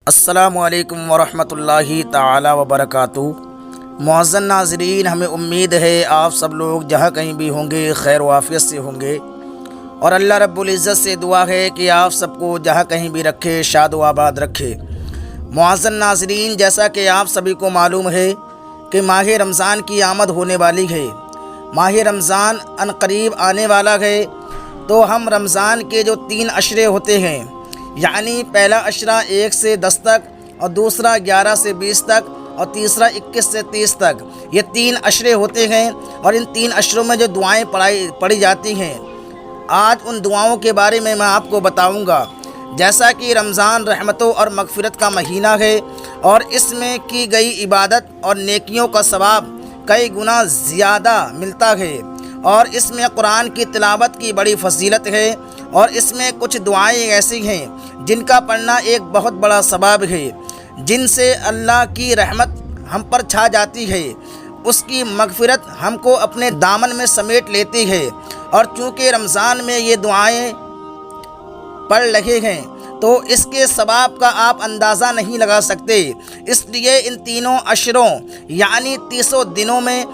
السلام علیکم ورحمۃ اللہ تعالی وبرکاتہ۔ معزز ناظرین، ہمیں امید ہے آپ سب لوگ جہاں کہیں بھی ہوں گے خیر و عافیت سے ہوں گے، اور اللہ رب العزت سے دعا ہے کہ آپ سب کو جہاں کہیں بھی رکھے، شاد و آباد رکھے۔ معزز ناظرین، جیسا کہ آپ سبھی کو معلوم ہے کہ ماہ رمضان کی آمد ہونے والی ہے، ماہ رمضان ان قریب آنے والا ہے، تو ہم رمضان کے جو 3 عشرے ہوتے ہیں، یعنی پہلا عشرہ 1 سے 10 تک، اور دوسرا 11 سے 20 تک، اور تیسرا 21 سے 30 تک، یہ 3 عشرے ہوتے ہیں، اور ان 3 عشروں میں جو دعائیں پڑھی جاتی ہیں، آج ان دعاؤں کے بارے میں آپ کو بتاؤں گا۔ جیسا کہ رمضان رحمتوں اور مغفرت کا مہینہ ہے، اور اس میں کی گئی عبادت اور نیکیوں کا ثواب کئی گنا زیادہ ملتا ہے، اور اس میں قرآن کی تلاوت کی بڑی فضیلت ہے، اور اس میں کچھ دعائیں ایسی ہیں جن کا پڑھنا ایک بہت بڑا ثواب ہے، جن سے اللہ کی رحمت ہم پر چھا جاتی ہے، اس کی مغفرت ہم کو اپنے دامن میں سمیٹ لیتی ہے۔ اور چونکہ رمضان میں یہ دعائیں پڑھ رہے ہیں تو اس کے ثواب کا آپ اندازہ نہیں لگا سکتے، اس لیے ان تینوں عشروں یعنی 30 دنوں میں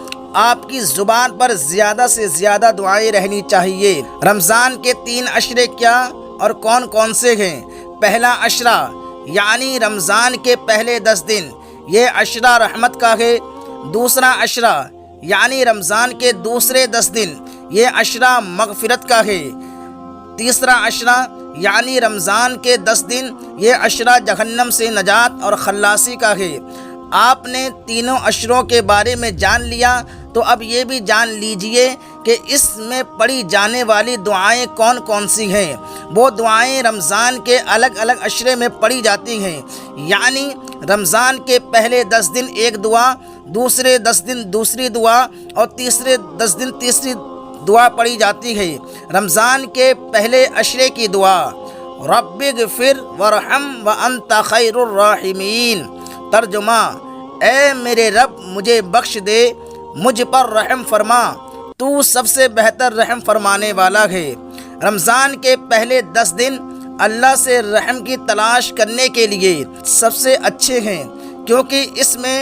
آپ کی زبان پر زیادہ سے زیادہ دعائیں رہنی چاہیے۔ رمضان کے 3 عشرے کیا اور کون کون سے ہیں؟ پہلا عشرہ یعنی رمضان کے پہلے 10 دن، یہ عشرہ رحمت کا ہے۔ دوسرا عشرہ یعنی رمضان کے دوسرے 10 دن، یہ عشرہ مغفرت کا ہے۔ تیسرا عشرہ یعنی رمضان کے 10 دن، یہ عشرہ جہنم سے نجات اور خلاصی کا ہے۔ آپ نے تینوں عشروں کے بارے میں جان لیا، تو اب یہ بھی جان لیجئے کہ اس میں پڑھی جانے والی دعائیں کون کون سی ہیں۔ وہ دعائیں رمضان کے الگ الگ عشرے میں پڑھی جاتی ہیں، یعنی رمضان کے پہلے 10 دن ایک دعا، دوسرے 10 دن دوسری دعا، اور تیسرے 10 دن تیسری دعا پڑھی جاتی ہے۔ رمضان کے پہلے عشرے کی دعا، رب اغفر وارحم وانت خیر الراحمین، ترجمہ، اے میرے رب مجھے بخش دے، مجھ پر رحم فرما، تو سب سے بہتر رحم فرمانے والا ہے۔ رمضان کے پہلے 10 دن اللہ سے رحم کی تلاش کرنے کے لیے سب سے اچھے ہیں، کیونکہ اس میں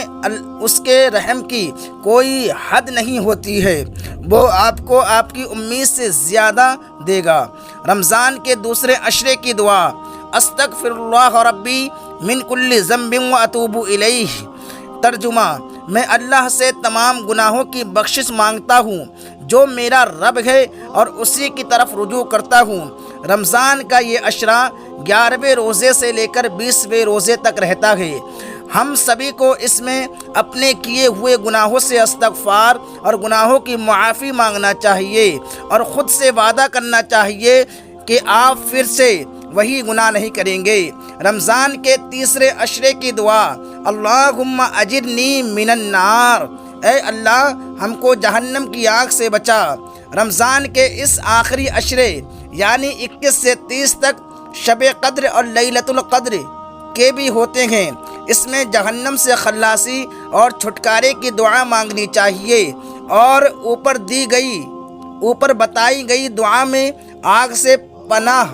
اس کے رحم کی کوئی حد نہیں ہوتی ہے، وہ آپ کو آپ کی امید سے زیادہ دے گا۔ رمضان کے دوسرے عشرے کی دعا، استغفر اللہ ربی من کل ذنب واتوب الیہ، ترجمہ، میں اللہ سے تمام گناہوں کی بخشش مانگتا ہوں جو میرا رب ہے، اور اسی کی طرف رجوع کرتا ہوں۔ رمضان کا یہ عشرہ 11ویں روزے سے لے کر 20ویں روزے تک رہتا ہے۔ ہم سبھی کو اس میں اپنے کیے ہوئے گناہوں سے استغفار اور گناہوں کی معافی مانگنا چاہیے، اور خود سے وعدہ کرنا چاہیے کہ آپ پھر سے وہی گناہ نہیں کریں گے۔ رمضان کے تیسرے عشرے کی دعا، اللہم اجرنی من النار، اے اللہ ہم کو جہنم کی آگ سے بچا۔ رمضان کے اس آخری عشرے یعنی 21 سے 30 تک شب قدر اور لیلۃ القدر کے بھی ہوتے ہیں، اس میں جہنم سے خلاصی اور چھٹکارے کی دعا مانگنی چاہیے، اور اوپر بتائی گئی دعا میں آگ سے پناہ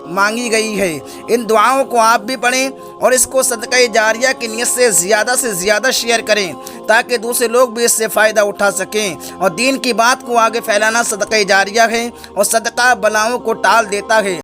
مانگی گئی ہے۔ ان دعاؤں کو آپ بھی پڑھیں، اور اس کو صدقہ جاریہ کی نیت سے زیادہ شیئر کریں، تاکہ دوسرے لوگ بھی اس سے فائدہ اٹھا سکیں۔ اور دین کی بات کو آگے پھیلانا صدقہ جاریہ ہے، اور صدقہ بلاؤں کو ٹال دیتا ہے۔